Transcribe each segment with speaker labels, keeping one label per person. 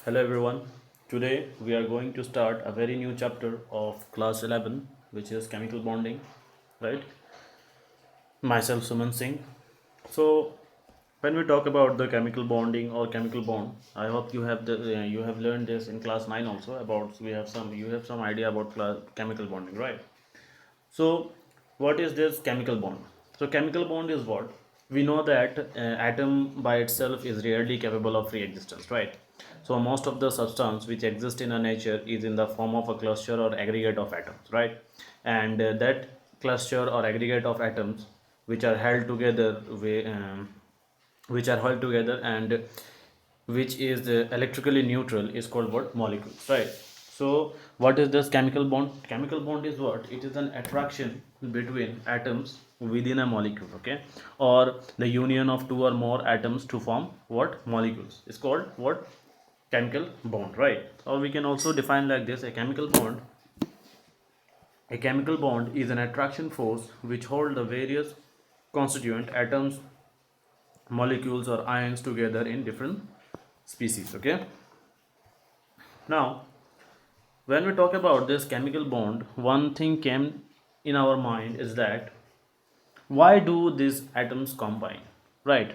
Speaker 1: Hello everyone. Today we are going to start a very new chapter of class 11, which is chemical bonding, right? Myself Suman Singh. So when we talk about the chemical bonding or chemical bond, I hope you have learned this in class 9 also about you have some idea about chemical bonding, right? So, what is this chemical bond? So, chemical bond is what? We know that atom by itself is rarely capable of free existence, right? So, most of the substance which exist in a nature is in the form of a cluster or aggregate of atoms, right? And that cluster or aggregate of atoms which are held together which are held together and which is electrically neutral is called what? Molecules, right? So what is this chemical bond? Chemical bond is what? It is an attraction between atoms within a molecule, okay, or the union of two or more atoms to form what? Molecules is called what? Chemical bond, right? Or we can also define like this: a chemical bond is an attraction force which hold the various constituent atoms, molecules or ions together in different species, okay. Now when we talk about this chemical bond, one thing came in our mind is that why do these atoms combine, right?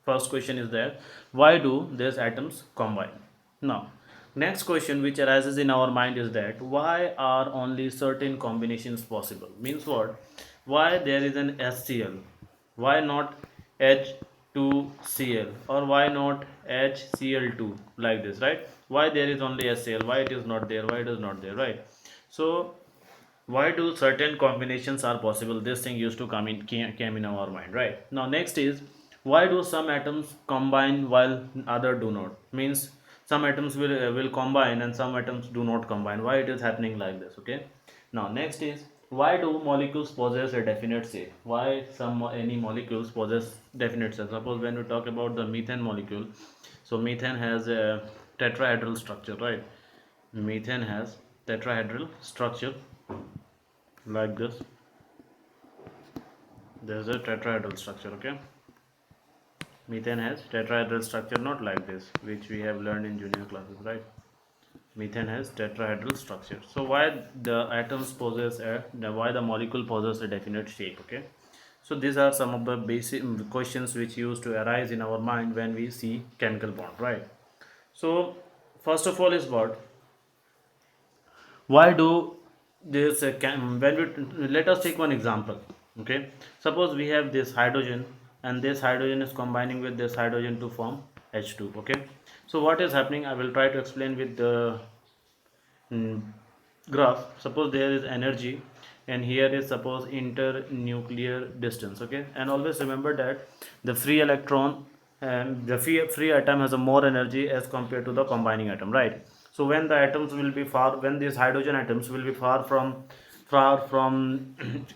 Speaker 1: First question is that why do these atoms combine? Now, next question which arises in our mind is that why are only certain combinations possible? Means what? Why there is an HCl? Why not H2Cl? Or why not HCl2 like this, right? Why there is only HCl? Why it is not there? Why it is not there, right? So why do certain combinations are possible? This thing used to came in our mind, right? Now next is why do some atoms combine while other do not? Means some atoms will combine and some atoms do not combine. Why it is happening like this, okay? Now next is why do molecules possess a definite shape? Why any molecules possess definite shape? Suppose when we talk about the methane molecule, so methane has a tetrahedral structure, right? Methane has tetrahedral structure like this. There's a tetrahedral structure, okay. Methane has tetrahedral structure, not like this, which we have learned in junior classes, right? Methane has tetrahedral structure. So why the atoms possess why the molecule possesses a definite shape, okay. So these are some of the basic questions which used to arise in our mind when we see chemical bond, right? So first of all is what? Why do this when we let us take one example, okay. Suppose we have this hydrogen and this hydrogen is combining with this hydrogen to form H2, okay. So what is happening, I will try to explain with the mm, graph. Suppose there is energy and here is suppose internuclear distance, okay. And always remember that the free electron and the free atom has a more energy as compared to the combining atom, right? So when the atoms will be far, when these hydrogen atoms will be far from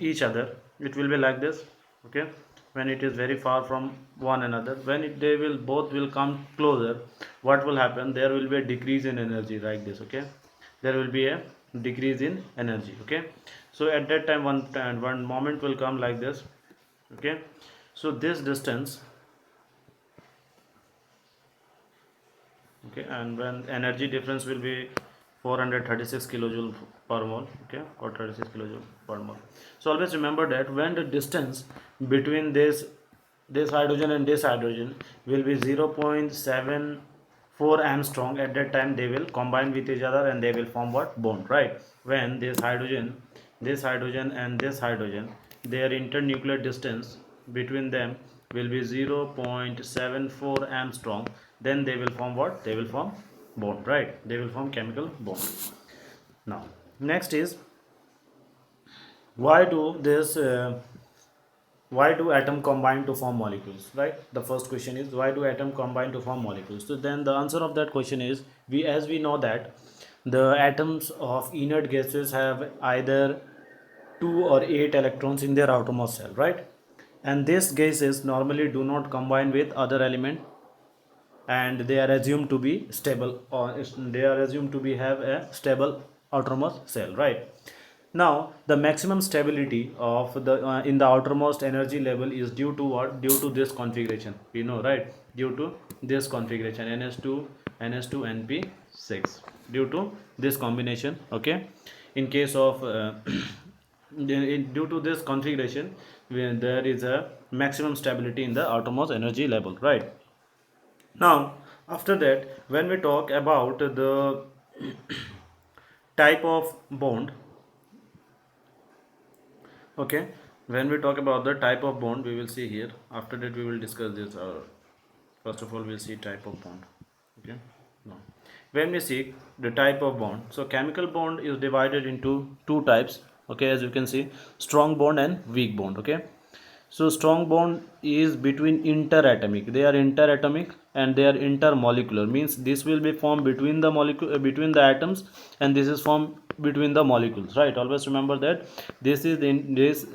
Speaker 1: each other, it will be like this, okay. When it is very far from one another, when they will both will come closer, what will happen? There will be a decrease in energy like this, okay. There will be a decrease in energy, okay. So at that time one moment will come like this, okay. So this distance, okay, and when energy difference will be 436 kilojoule per mole, okay, or 36 kilojoule per mole. So always remember that when the distance between this hydrogen and this hydrogen will be 0.74 angstrom, at that time they will combine with each other and they will form what? Bond, right? When this hydrogen and this hydrogen, their internuclear distance between them will be 0.74 angstrom, then they will form what? They will form bond, right? They will form chemical bond. Now next is why do this why do atom combine to form molecules, right? The first question is why do atom combine to form molecules? So then the answer of that question is, we know that the atoms of inert gases have either 2 or 8 electrons in their outermost shell, right? And these gases normally do not combine with other element, and they are assumed to be stable, or they are assumed to be have a stable outermost cell, right? Now the maximum stability of the in the outermost energy level is due to what? Due to this configuration, we know, right? Due to this configuration ns2 NH2NP6 due to this combination. Okay, in case of due to this configuration, there is a maximum stability in the outermost energy level, right? Now after that, when we talk about the type of bond, okay, when we talk about the type of bond, we will see here. After that we will discuss this. First of all, we'll see type of bond. Okay, now when we see the type of bond, so chemical bond is divided into two types. Okay, as you can see, strong bond and weak bond. Okay, so strong bond is between interatomic. They are interatomic and they are intermolecular. Means this will be formed between the molecule, between the atoms, and this is formed between the molecules. Right. Always remember that this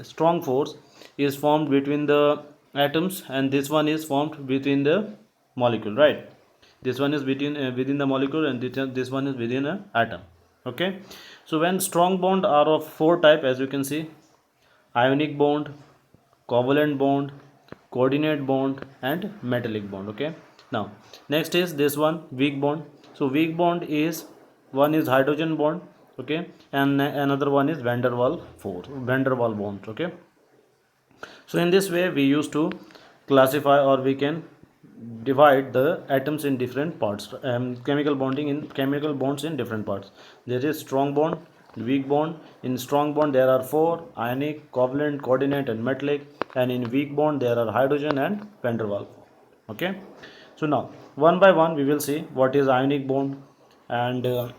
Speaker 1: strong force is formed between the atoms, and this one is formed between the molecule. Right. This one is within the molecule, and this one is within an atom. Okay. So when strong bond are of four type, as you can see: ionic bond, covalent bond, coordinate bond, and metallic bond. Okay, now next is this one, weak bond. So weak bond is, one is hydrogen bond, okay, and another one is van der Waal bond. Okay, so in this way we used to classify, or we can divide the atoms in different parts, chemical bonds in different parts. There is strong bond, weak bond. In strong bond there are four: ionic, covalent, coordinate, and metallic. And in weak bond there are hydrogen and van der Waal. Okay, so now one by one we will see what is ionic bond. And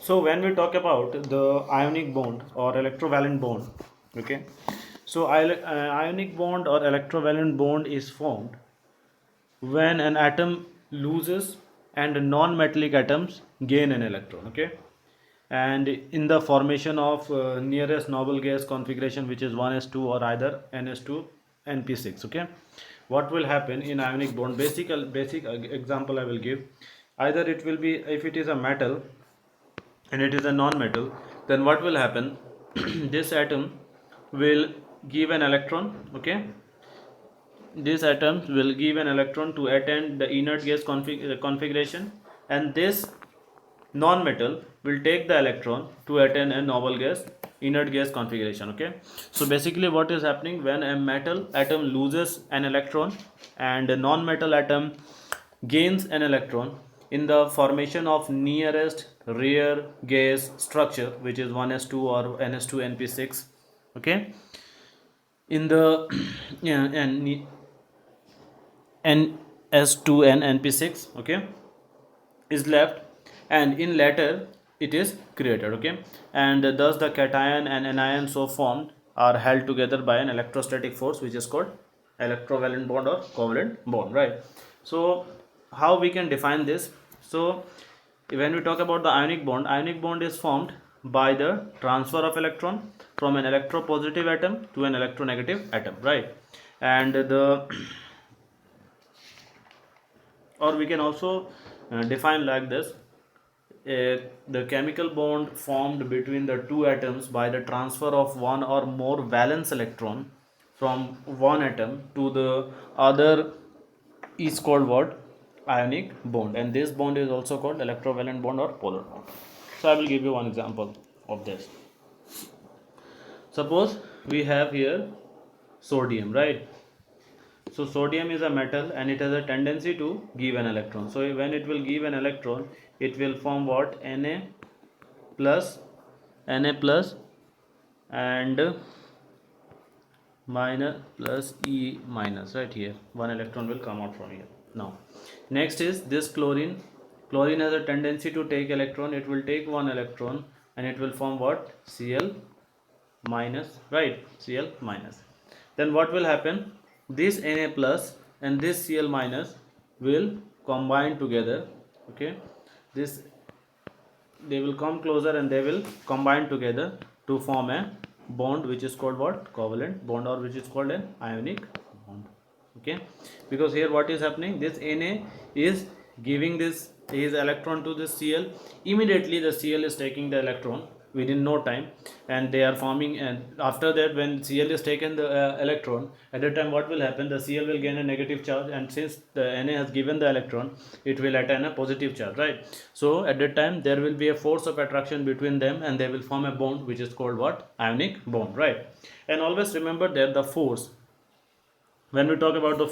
Speaker 1: so when we talk about the ionic bond or electrovalent bond, okay, so ionic bond or electrovalent bond is formed when an atom loses and non-metallic atoms gain an electron. Okay, and in the formation of nearest noble gas configuration, which is 1s2 or either ns2 np6. Okay, what will happen in ionic bond? Basic example I will give. Either it will be, if it is a metal and it is a non-metal, then what will happen? This atom will give an electron. Okay, these atoms will give an electron to attend the inert gas configuration, and this non-metal will take the electron to attend a noble gas inert gas configuration. Okay, so basically what is happening, when a metal atom loses an electron and a non-metal atom gains an electron in the formation of nearest rare gas structure, which is 1s2 or ns2 np6. Okay, in the yeah, and ns2 and np6, okay, is left, and in later it is created. Okay, and thus the cation and anion so formed are held together by an electrostatic force, which is called electrovalent bond or covalent bond. Right. So how we can define this? So when we talk about the ionic bond is formed by the transfer of electron from an electropositive atom to an electronegative atom. Right. And the or we can also define like this: the chemical bond formed between the two atoms by the transfer of one or more valence electron from one atom to the other is called what? Ionic bond. And this bond is also called electrovalent bond or polar bond. So I will give you one example of this. Suppose we have here sodium, right? So sodium is a metal and it has a tendency to give an electron. So when it will give an electron, it will form what? plus Na plus and minus plus E minus. Right, here one electron will come out from here. Now next is this chlorine. Chlorine has a tendency to take electron. It will take one electron and it will form what? Cl minus. Right, Cl minus. Then what will happen? This Na plus and this Cl minus will combine together. Okay, this, they will come closer and they will combine together to form a bond, which is called what? Covalent bond, or which is called an ionic bond. Okay, because here what is happening? This Na is giving this his electron to this Cl. Immediately the Cl is taking the electron within no time, and they are forming. And after that, when Cl is taken the electron, at that time what will happen, the Cl will gain a negative charge, and since the Na has given the electron, it will attain a positive charge, right? So at that time there will be a force of attraction between them, and they will form a bond which is called what, ionic bond, right? And always remember that the force, when we talk about the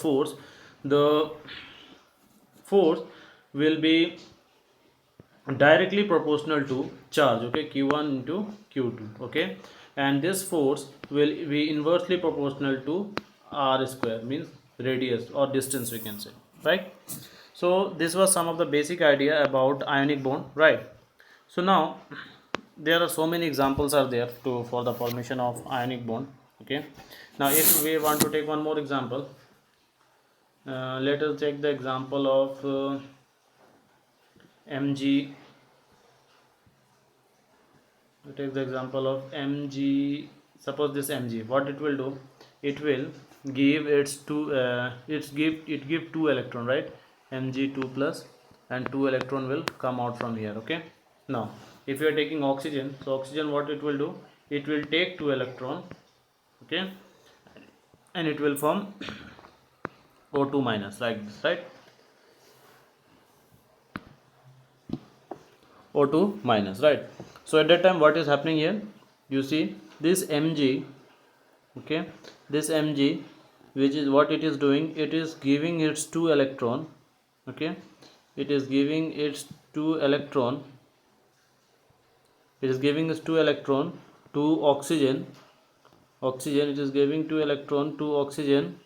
Speaker 1: force will be directly proportional to charge, okay, q1 into q2, okay, and this force will be inversely proportional to r square, means radius or distance we can say, right? So this was some of the basic idea about ionic bond, right? So now there are so many examples are there to for the formation of ionic bond, okay. Now if we want to take one more example, let us take the example of mg. Take the example of mg. Suppose this mg, what it will do, it will give its two it give two electron, right? Mg2 plus, and two electron will come out from here, okay. Now if you are taking oxygen, so oxygen, what it will do, it will take two electron, okay, and it will form O2 minus, like this, right? O2 minus, right? So at that time what is happening here, you see this mg, okay, this mg, which is what it is doing, it is giving its two electron, okay, it is giving its two electron, it is giving its two electron to oxygen, it is giving two electron to oxygen,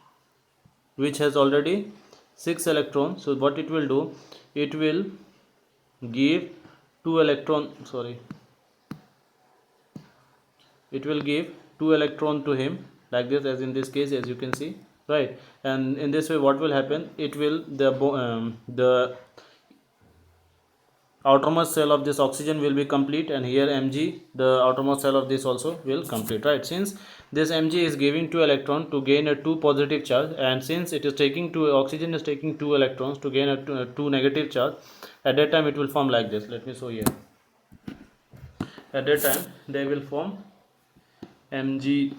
Speaker 1: which has already 6 electrons. So what it will do, it will give two electron, sorry, it will give two electron to him, like this, as in this case, as you can see, right? And in this way what will happen, it will the outermost cell of this oxygen will be complete, and here mg, the outermost cell of this also will complete, right? Since this mg is giving two electron to gain a two positive charge, and since it is taking two, oxygen is taking two electrons to gain a two negative charge, at that time it will form like this. Let me show here. At that time they will form mg2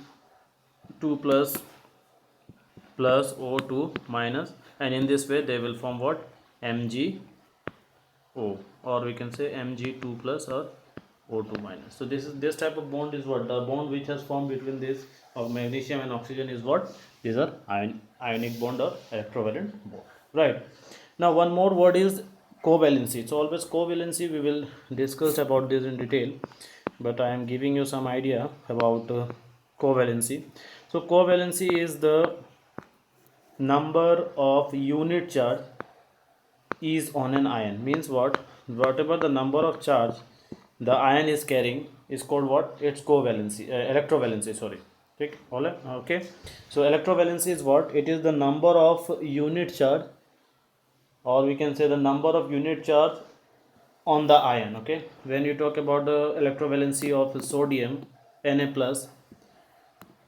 Speaker 1: plus O2 minus, and in this way they will form what, mgO, or we can say mg2 plus or O2 minus. So this type of bond is what, the bond which has formed between this of magnesium and oxygen is what, these are ionic bond or electrovalent bond, right? Now one more word is covalency. So always covalency, we will discuss about this in detail, but I am giving you some idea about covalency. So covalency is the number of unit charge is on an ion, means what, whatever the number of charge the ion is carrying is called what, its covalency, electrovalency, sorry, okay. So electrovalency is what, it is the number of unit charge, or we can say the number of unit charge on the ion, okay. When you talk about the electrovalency of sodium Na plus,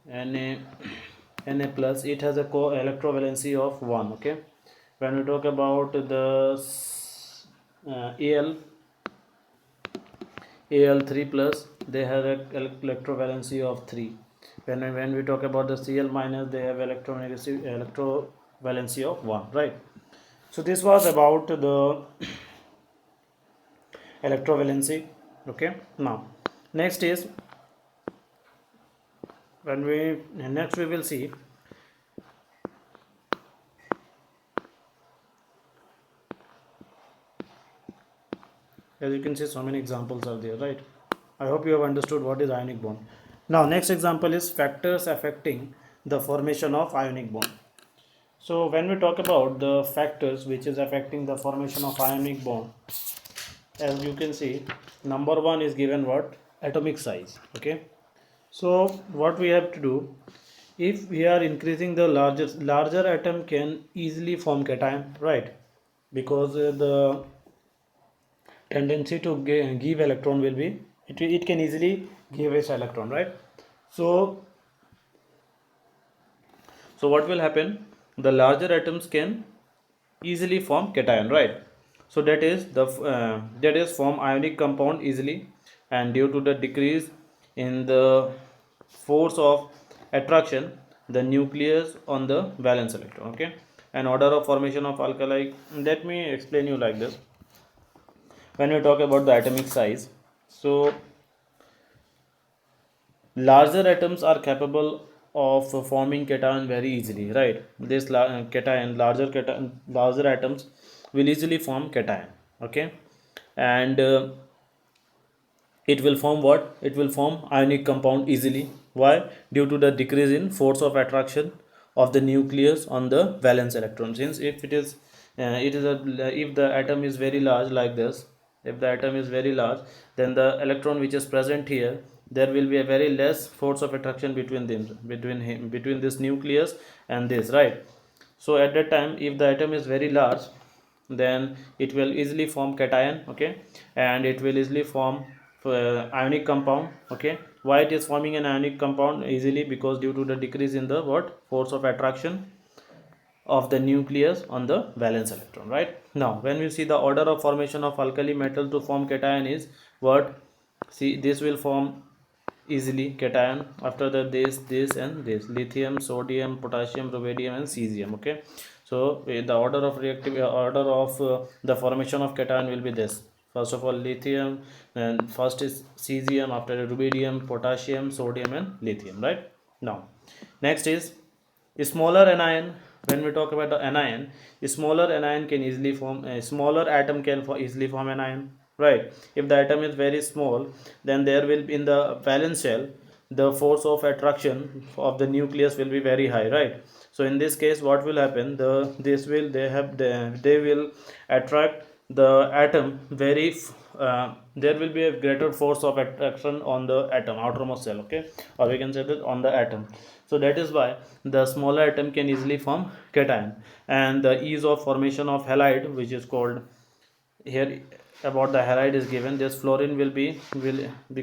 Speaker 1: Na plus, it has a electrovalency of 1, okay. When we talk about the Al3 plus, they have a electrovalency of 3. When we talk about the Cl minus, they have electrovalency of 1, right? So this was about the electrovalency, okay. Now next is, next we will see as you can see, so many examples are there, right? I hope you have understood what is ionic bond. Now next example is factors affecting the formation of ionic bond. So when we talk about the factors which is affecting the formation of ionic bond, as you can see, number one is given what, atomic size, okay. So what we have to do, if we are increasing the larger atom can easily form cation, right? Because the tendency to give electron will be, it can easily give its electron, right? So what will happen, the larger atoms can easily form cation, right? So that is form ionic compound easily, and due to the decrease in the force of attraction, the nucleus on the valence electron. Okay, an order of formation of alkali. Let me explain you like this. When we talk about the atomic size, so larger atoms are capable of forming cation very easily, right? This cation, larger atoms will easily form cation. Okay, and it will form what? It will form ionic compound easily. Why? Due to the decrease in force of attraction of the nucleus on the valence electron. Since if it is a if the atom is very large like this, if the atom is very large, then the electron which is present here, there will be a very less force of attraction between them, between this nucleus and this, right? So at that time, if the atom is very large, then it will easily form cation. Okay, and it will easily form ionic compound. Okay, why it is forming an ionic compound easily? Because due to the decrease in the what? Force of attraction of the nucleus on the valence electron, right? Now when we see the order of formation of alkali metal to form cation is what? See, this will form easily cation after the this and this: lithium, sodium, potassium, rubidium and cesium. Okay, so the order of reactive order of the formation of cation will be this: first of all lithium, then first is cesium, after rubidium, potassium, sodium and lithium, right? Now next is smaller anion. When we talk about the anion, smaller anion can easily form a smaller atom can easily form an ion, right? If the atom is very small, then there will be in the valence shell, the force of attraction of the nucleus will be very high, right? So in this case what will happen, they will attract the atom very there will be a greater force of attraction on the atom outermost shell. Okay, or we can say that on the atom. So that is why the smaller atom can easily form cation, and the ease of formation of halide, which is called here about the halide is given. This fluorine will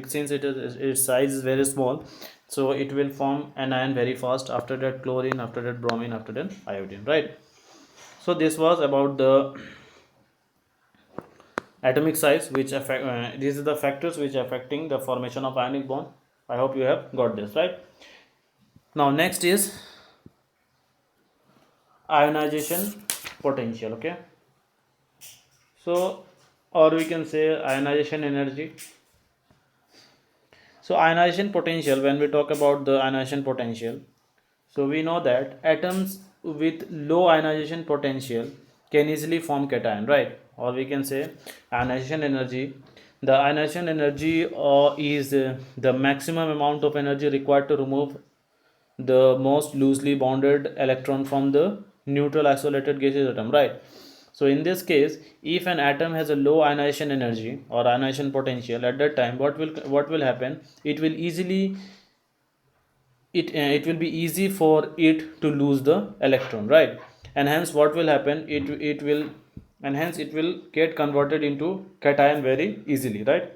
Speaker 1: since its size is very small, so it will form an ion very fast. After that chlorine, after that bromine, after that iodine, right? So this was about the atomic size, which affect these are the factors which are affecting the formation of ionic bond. I hope you have got this right. Now next is ionization potential. Okay, so or we can say ionization energy. So ionization potential, when we talk about the ionization potential, so we know that atoms with low ionization potential can easily form cation, right? Or we can say ionization energy. The ionization energy is the maximum amount of energy required to remove the most loosely bonded electron from the neutral isolated gaseous atom, right? So in this case, if an atom has a low ionization energy or ionization potential, at that time what will happen, it will easily it will be easy for it to lose the electron, right? And hence what will happen, it will and hence it will get converted into cation very easily, right?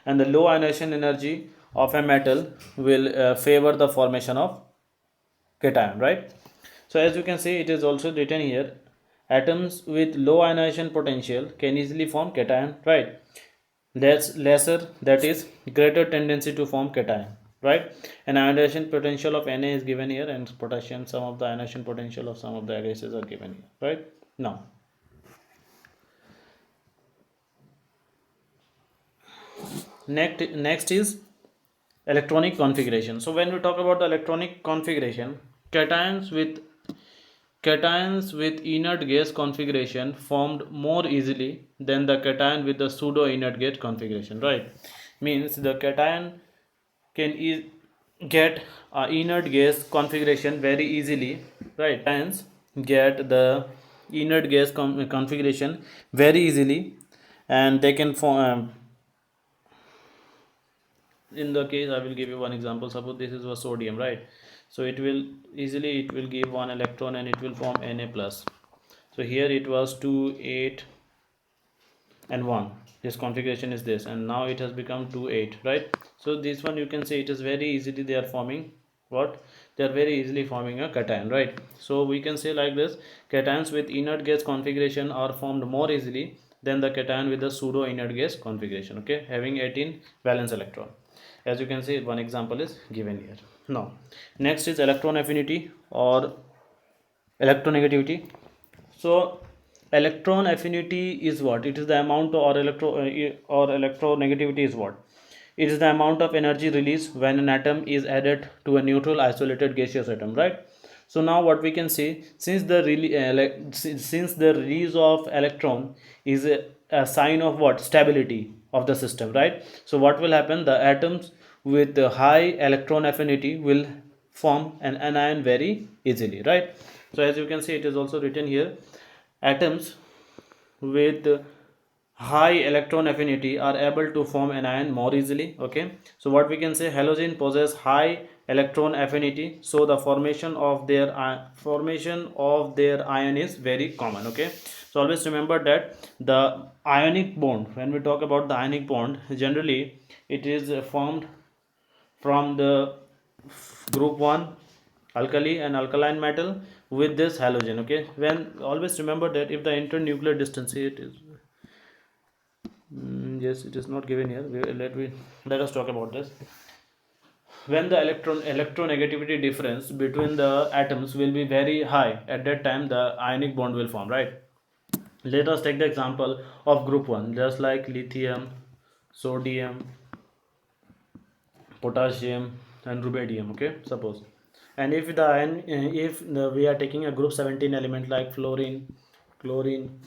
Speaker 1: And the low ionization energy of a metal will favor the formation of cation, right? So as you can see, it is also written here, atoms with low ionization potential can easily form cation, right? That's lesser, that is greater tendency to form cation, right? And ionization potential of Na is given here, and potassium, some of the ionization potential of some of the gases are given here, right? Now next is electronic configuration. So when we talk about the electronic configuration, cations with cations with inert gas configuration formed more easily than the cation with the pseudo inert gas configuration, right? Means the cation can get inert gas configuration very easily, right? Cations get the inert gas configuration very easily, and they can form in the case I will give you one example. Suppose this is a sodium, right? So it will easily, it will give one electron and it will form Na plus. So here it was 2 8 and 1, this configuration is this, and now it has become 2 8, right? So this one you can say it is very easily they are forming what, they are very easily forming a cation, right? So we can say like this, cations with inert gas configuration are formed more easily then the cation with the pseudo inert gas configuration, okay, having 18 valence electron. As you can see, one example is given here. Now next is electron affinity or electronegativity. So electron affinity is what? It is the amount, or electronegativity is what? It is the amount of energy released when an atom is added to a neutral isolated gaseous atom, right? So now what we can see, since the since the release of electron is a sign of what? Stability of the system, right? So what will happen? The atoms with the high electron affinity will form an anion very easily, right? So as you can see, it is also written here, atoms with high electron affinity are able to form an ion more easily, okay. So what we can say, halogen possess high electron affinity, so the formation of their ion is very common, okay. So always remember that the ionic bond, when we talk about the ionic bond, generally it is formed from the group 1 alkali and alkaline metal with this halogen, okay. When always remember that if the internuclear distance, it is yes, it is not given here. Let us talk about this. When the electronegativity difference between the atoms will be very high, at that time the ionic bond will form, right? Let us take the example of group 1, just like lithium, sodium, potassium and rubidium, okay, suppose. And if the ion, we are taking a group 17 element like fluorine, chlorine,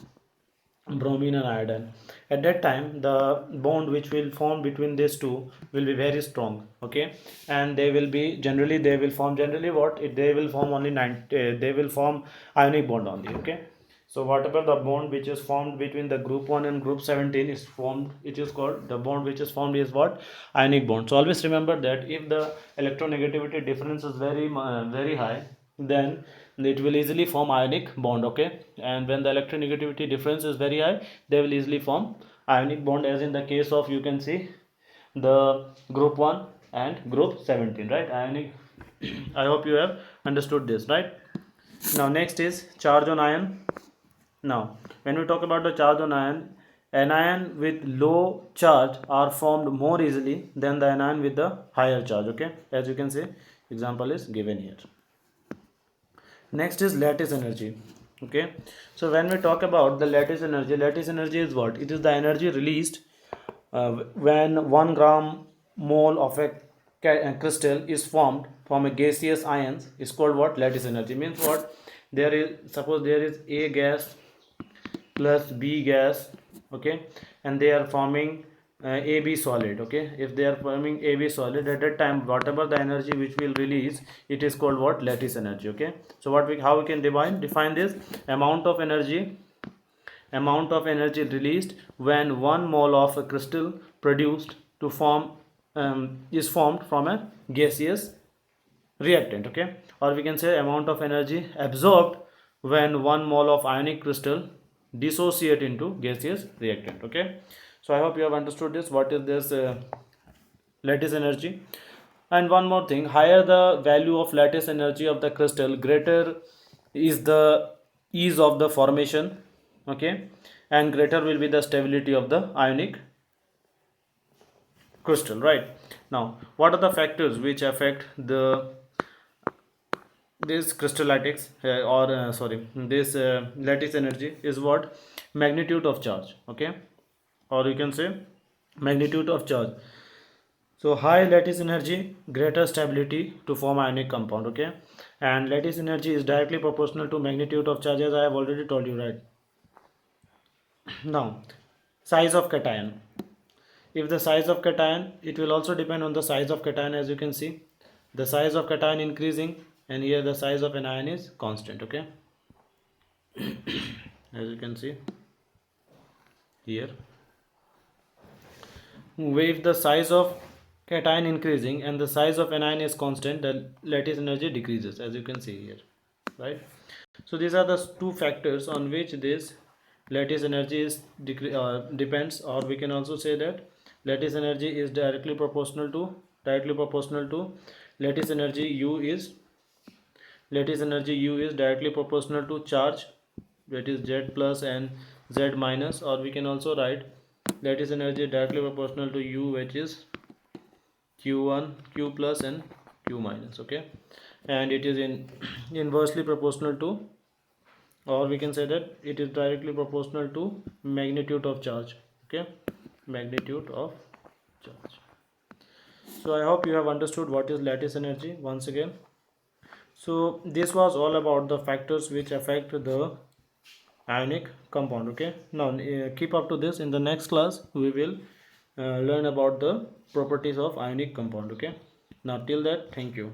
Speaker 1: bromine and iodine, at that time the bond which will form between these two will be very strong, okay. And they will be generally, they will form generally what they will form only 9, they will form ionic bond only, okay. So whatever the bond which is formed between the group 1 and group 17 is formed, it is called, the bond which is formed is what? Ionic bond. So always remember that if the electronegativity difference is very high, then it will easily form ionic bond, okay. And when the electronegativity difference is very high, they will easily form ionic bond, as in the case of, you can see, the group 1 and group 17, right? Ionic I hope you have understood this, right? Now next is charge on ion. Now when we talk about the charge on ion, an ion with low charge are formed more easily than the anion with the higher charge, okay. As you can see, example is given here. Next is lattice energy, okay. So when we talk about the lattice energy is what? It is the energy released when 1 gram mole of a crystal is formed from a gaseous ions is called what? Lattice energy. Means what? There is, suppose there is a gas plus b gas, okay, and they are forming AB solid, okay. If they are forming AB solid, at that time whatever the energy which will release, it is called what? Lattice energy, okay. So how we can define this? Amount of energy released when 1 mole of a crystal produced to form is formed from a gaseous reactant, okay. Or we can say amount of energy absorbed when 1 mole of ionic crystal dissociate into gaseous reactant, okay. So I hope you have understood this, what is this lattice energy. And one more thing, higher the value of lattice energy of the crystal, greater is the ease of the formation, okay, and greater will be the stability of the ionic crystal, right? Now what are the factors which affect this crystallitics or sorry, this lattice energy is what? Magnitude of charge, okay, or you can say magnitude of charge. So high lattice energy, greater stability to form ionic compound, okay. And lattice energy is directly proportional to magnitude of charge, as I have already told you, right? Now size of cation. If the size of cation, it will also depend on the size of cation. As you can see, the size of cation increasing, and here the size of an ion is constant, okay. As you can see here, if the size of cation increasing and the size of anion is constant, the lattice energy decreases, as you can see here, right? So these are the two factors on which this lattice energy is depends, or we can also say that lattice energy is directly proportional to lattice energy U is directly proportional to charge, that is Z plus, and Z minus, or we can also write lattice energy directly proportional to U, which is Q1, Q plus and Q minus. Okay, and it is in inversely proportional to, or we can say that it is directly proportional to magnitude of charge. Okay, magnitude of charge. So I hope you have understood what is lattice energy once again. So this was all about the factors which affect the ionic compound. Okay, now keep up to this. In the next class we will learn about the properties of ionic compound. Okay, now till that, thank you.